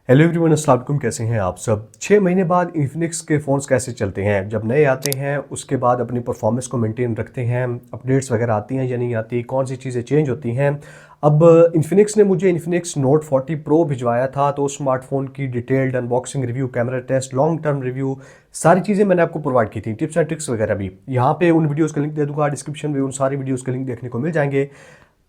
Hello everyone, अस्सलाम वालेकुम। कैसे हैं आप सब। 6 महीने बाद इन्फिनिक्स के फ़ोन्स कैसे चलते हैं, जब नए आते हैं उसके बाद अपनी परफॉर्मेंस को मेंटेन रखते हैं, अपडेट्स वगैरह आती हैं या नहीं आती, कौन सी चीज़ें चेंज होती हैं। अब इन्फिनिक्स ने मुझे इन्फिनिक्स नोट 40 प्रो भिजवाया था, तो उस स्मार्टफोन की detailed unboxing review, camera test, long term review, सारी चीज़ें मैंने आपको प्रोवाइड की थी, टिप्स एंड ट्रिक्स वगैरह भी। यहाँ पे उन वीडियोज़ का लिंक दे दूँगा, डिस्क्रिप्शन में उन सारी वीडियोज़ के लिंक देखने को मिल जाएंगे।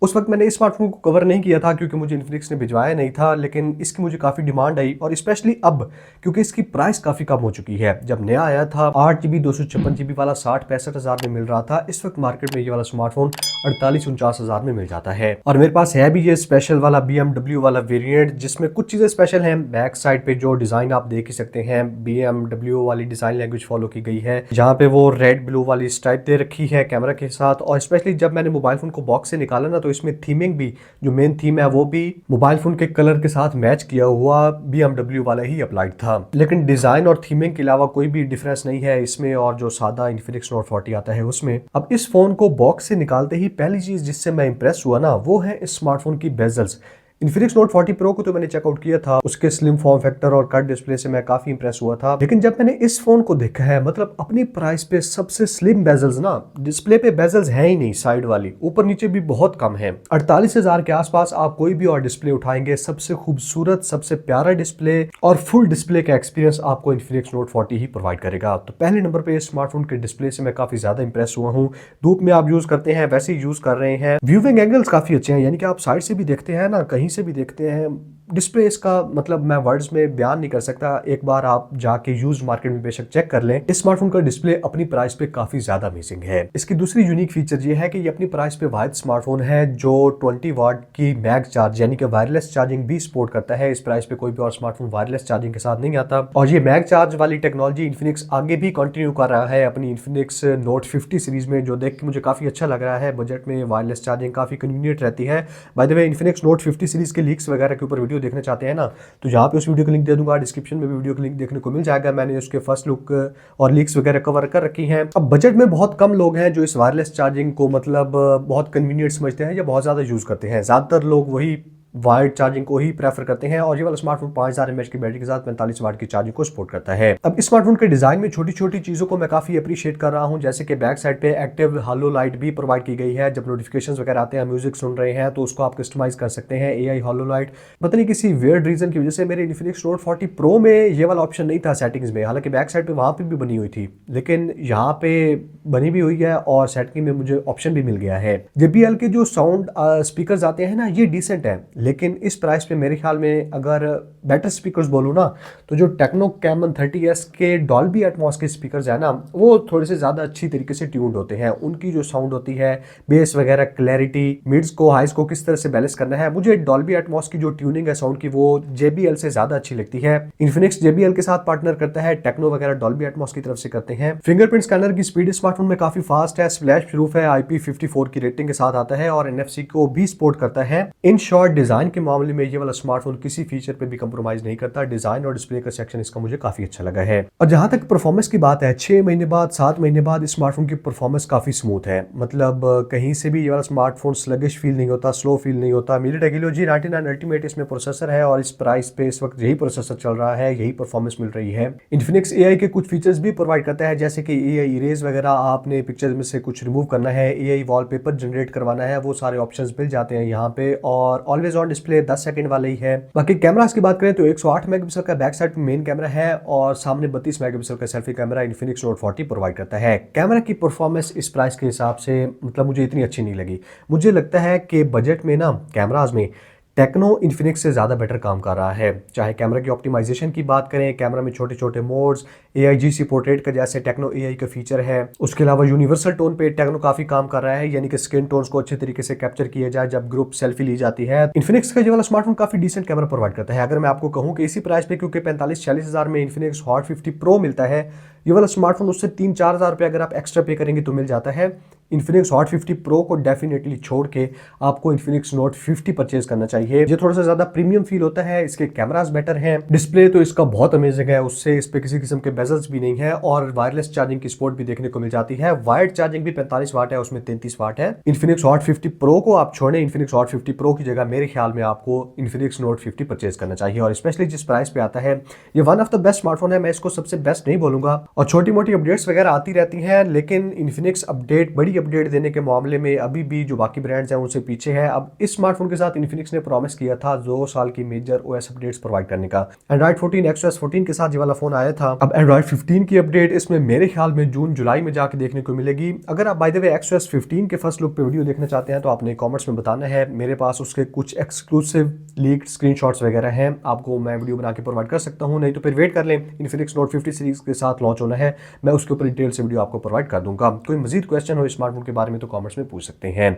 उस वक्त मैंने इस स्मार्टफोन को कवर नहीं किया था क्योंकि मुझे इन्फिनिक्स ने भिजवाया नहीं था, लेकिन इसकी मुझे काफ़ी डिमांड आई, और स्पेशली अब क्योंकि इसकी प्राइस काफ़ी कम हो चुकी है। जब नया आया था 8 GB 256 GB वाला 60-65 हज़ार में मिल रहा था, इस वक्त मार्केट में ये वाला स्मार्टफोन 48-49 हज़ार में मिल जाता है। और मेरे पास है भी ये स्पेशल वाला BMW वाला वेरिएंट, जिसमें कुछ चीज़ें स्पेशल हैं। बैक साइड पे जो डिज़ाइन आप देख ही सकते हैं, BMW वाली डिज़ाइन लैंग्वेज फॉलो की गई है, जहाँ पे वो रेड ब्लू वाली स्ट्राइप दे रखी है कैमरा के साथ। और स्पेशली जब मैंने मोबाइल फोन को बॉक्स से निकाला ना, तो इसमें थीमिंग भी, जो मेन थीम है वो भी मोबाइल फोन के कलर के साथ मैच किया हुआ BMW वाला ही अप्लाइड था। लेकिन डिजाइन और थीमिंग के अलावा कोई भी डिफरेंस नहीं है इसमें और जो सादा इन्फिनिक्स नोट 40 आता है उसमें। अब इस फोन को बॉक्स से निकालते ही पहली चीज जिससे मैं इंप्रेस हुआ ना, वो है इस स्मार्टफोन की बेजल्स। इन्फिनिक्स नोट 40 प्रो को तो मैंने चेकआउट किया था, उसके स्लिम फॉर्म फैक्टर और कट डिस्प्ले से मैं काफी इंप्रेस हुआ था। लेकिन जब मैंने इस फोन को देखा है, मतलब अपनी प्राइस पे सबसे स्लिम बेजल्स ना, डिस्प्ले पे बेजल्स है ही नहीं, साइड वाली ऊपर नीचे भी बहुत कम है। 48 हज़ार के आसपास आप कोई भी और डिस्प्ले उठाएंगे, सबसे खूबसूरत, सबसे प्यारा डिस्प्ले और फुल डिस्प्ले का एक्सपीरियंस आपको इन्फिनिक्स नोट 40 ही प्रोवाइड करेगा। तो पहले नंबर पे इस स्मार्टफोन के डिस्प्ले से मैं काफी ज्यादा इंप्रेस हुआ हूँ। धूप में आप यूज करते हैं वैसे ही यूज कर रहे हैं। व्यूइंग एंगल्स काफी अच्छे हैं, यानी कि आप साइड से भी देखते हैं ना, कहीं से भी देखते हैं। डिस्प्ले इसका मतलब मैं वर्ड्स में बयान नहीं कर सकता। एक बार आप जाके यूज्ड मार्केट में बेशक चेक कर लें, इस स्मार्टफोन का डिस्प्ले अपनी प्राइस पे काफी ज्यादा अमेजिंग है। इसकी दूसरी यूनिक फीचर ये है कि ये अपनी प्राइस पे वाहिद स्मार्टफोन है जो 20 वाट की मैग चार्ज यानी कि वायरलेस चार्जिंग भी सपोर्ट करता है। इस प्राइस पे कोई भी और स्मार्टफोन वायरलेस चार्जिंग के साथ नहीं आता। और ये मैग चार्ज वाली टेक्नोलॉजी इन्फिनिक्स आगे भी कंटिन्यू कर रहा है अपनी इन्फिनिक्स नोट 50 सीरीज में, जो देख के मुझे काफी अच्छा लग रहा है। बजट में वायरलेस चार्जिंग काफी कन्वीनियंट रहती है। By the way, Infinix note 50 series के लीक्स वगैरह के ऊपर वीडियो देखना चाहते हैं ना, तो यहाँ पे उस वीडियो का लिंक दे दूंगा, डिस्क्रिप्शन में भी वीडियो का लिंक देखने को मिल जाएगा। मैंने उसके फर्स्ट लुक और लीक्स वगैरह कवर कर रखी हैं। अब बजट में बहुत कम लोग हैं जो इस वायरलेस चार्जिंग को मतलब बहुत कन्वीनियंट समझते हैं या बहुत ज़्यादा यूज़ करते हैं। ज़्यादातर लोग वही वायर्ड चार्जिंग को ही प्रेफर करते हैं, और ये वाला स्मार्टफोन 5000 mAh की बैटरी के साथ 45 वाट की चार्जिंग को सपोर्ट करता है। अब इस स्मार्टफोन के डिजाइन में छोटी छोटी चीजों को मैं काफी अप्रिशिएट कर रहा हूं, जैसे कि बैक साइड पे एक्टिव हॉलो लाइट भी प्रोवाइड की गई है। जब नोटिफिकेशंस वगैरह आते हैं, म्यूजिक सुन रहे हैं, तो उसको आप कस्टमाइज कर सकते हैं AI हॉलो लाइट। पता नहीं किसी वियर्ड रीजन की वजह से मेरे इन्फिनिक्स नोट 40 प्रो में ये वाला ऑप्शन नहीं था सेटिंग्स में, हालांकि बैक साइड पे वहां पे भी बनी हुई थी, लेकिन यहाँ पे बनी भी हुई है और सेटिंग में मुझे ऑप्शन भी मिल गया है। JBL के जो साउंड स्पीकर्स आते हैं ना, ये डिसेंट है, लेकिन इस प्राइस पे मेरे ख्याल में अगर बेटर स्पीकर्स बोलूँ ना, तो जो टेक्नो कैमन 30S के डॉल्बी एटमॉस के स्पीकर्स है ना, वो थोड़े से ज़्यादा अच्छी तरीके से ट्यून्ड होते हैं। उनकी जो साउंड होती है, बेस वगैरह, क्लैरिटी, मिड्स को हाइस को किस तरह से बैलेंस करना है, मुझे डॉल्बी एटमॉस की जो ट्यूनिंग है साउंड की, वो JBL से ज़्यादा अच्छी लगती है। इन्फिनिक्स JBL के साथ पार्टनर करता है, टेक्नो वगैरह डॉल्बी एटमॉस की तरफ से करते हैं। फिंगरप्रिंट स्कैनर की स्पीड स्मार्टफोन में काफी फास्ट है, स्प्लैश प्रूफ है, IP54 की रेटिंग के साथ आता है और NFC को भी सपोर्ट करता है। इन शॉर्ट, डिजाइन के मामले में ये वाला स्मार्टफोन किसी फीचर पे भी कंप्रोमाइज नहीं करता। डिजाइन और डिस्प्ले का सेक्शन इसका मुझे काफी अच्छा लगा है। और जहां तक परफॉर्मेंस की बात है, 6 महीने बाद, 7 महीने बाद इस स्मार्टफोन की परफॉर्मेंस काफी स्मूथ है। मतलब कहीं से भी ये वाला स्मार्टफोन स्लगिश फील नहीं होता, स्लो फील नहीं होता। MediaTek Helio G99 अल्टीमेट इसमें प्रोसेसर है, और इस प्राइस पे इस वक्त यही प्रोसेसर चल रहा है, यही परफॉर्मेंस मिल रही है। इन्फिनिक्स AI के कुछ फीचर्स भी प्रोवाइड करता है, जैसे कि AI इरेज वगैरह, आपने पिक्चर्स में से कुछ रिमूव करना है, AI वॉलपेपर जनरेट करवाना है, वो सारे ऑप्शंस मिल जाते हैं यहाँ पे। और ऑलवेज ऑन डिस्प्ले 10 सेकंड वाले ही है। बाकी कैमरास की बात करें तो 108 मेगापिक्सल का बैक साइड मेन कैमरा है, और सामने 32 मेगापिक्सल का selfie camera Infinix note 40 provide करता है। कैमरा की परफॉर्मेंस इस प्राइस के हिसाब से मतलब मुझे इतनी अच्छी नहीं लगी। मुझे लगता है कि बजट में ना कैमराज में टेक्नो इन्फिनिक्स से ज़्यादा बेटर काम कर रहा है। चाहे कैमरा की ऑप्टिमाइजेशन की बात करें, कैमरा में छोटे छोटे मोड्स, AIGC पोर्ट्रेट का जैसे टेक्नो AI का फीचर है, उसके अलावा यूनिवर्सल टोन पे टेक्नो काफ़ी काम कर रहा है, यानी कि स्किन टोन्स को अच्छे तरीके से कैप्चर किया जाए जब ग्रुप सेल्फी ली जाती है। इन्फिनिक्स का ये वाला स्मार्टफोन काफ़ी डिसेंट कैमरा प्रोवाइड करता है। अगर मैं आपको कहूँ कि इसी प्राइस पे, क्योंकि 45-46 हज़ार में इन्फिनिक्स हॉट 50 प्रो मिलता है, ये वाला स्मार्टफोन उससे 3-4 हज़ार रुपये अगर आप एक्स्ट्रा पे करेंगे तो मिल जाता है। इन्फिनिक्स हॉट 50 प्रो को डेफिनेटली छोड़ के आपको इन्फिनिक्स नोट 50 परचेज करना चाहिए। ये थोड़ा सा ज्यादा प्रीमियम फील होता है, इसके कैमरास बेटर हैं, डिस्प्ले तो इसका बहुत अमेजिंग है, उससे इस पे किसी किस्म के बेजल्स भी नहीं है और वायरलेस चार्जिंग की सपोर्ट भी देखने को मिल जाती है। वायर्ड चार्जिंग भी 45 वाट है, उसमें 33 वाट है। इन्फिनिक्स हॉट 50 प्रो को आप छोड़ें, इन्फिनिक्स हॉट 50 प्रो की जगह मेरे ख्याल में आपको इन्फिनिक्स नोट 50 परचेज करना चाहिए और स्पेशली जिस प्राइस पे आता है ये one of the best smartphone है। मैं इसको सबसे बेस्ट नहीं बोलूंगा और छोटी मोटी अपडेट्स वगैरह आती रहती हैं, लेकिन इन्फिनिक्स अपडेट बड़ी अपडेट देने के मामले में अभी भी जो बाकी ब्रांड्स हैं उनसे पीछे है। अब इस स्मार्टफोन के साथ इन्फिनिक्स ने प्रॉमिस किया था 2 साल की मेजर ओएस अपडेट्स प्रोवाइड करने का। एंड्रॉइड 14 एक्सओएस 14 के साथ ये वाला फोन आया था। अब एंड्रॉइड 15 की अपडेट इसमें मेरे ख्याल में जून जुलाई में जाके देखने को मिलेगी। अगर आप बाय द वे एक्सओएस 15 के फर्स्ट लुक पे वीडियो देखना चाहते हैं तो आपने कमेंट्स में बताना है, मेरे पास उसके कुछ एक्सक्लूसिव लीक्ड स्क्रीनशॉट्स वगैरह हैं, आपको मैं वीडियो बना के प्रोवाइड कर सकता हूं। नहीं तो फिर वेट कर लें, इन्फिनिक्स नोट 50 सीरीज के साथ लॉन्च होना है, मैं उसके ऊपर डिटेल से वीडियो आपको प्रोवाइड कर दूंगा। कोई मजीद क्वेश्चन हो स्मार्टफोन के बारे में तो कमेंट्स में पूछ सकते हैं।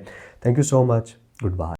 Thank you so much, good bye.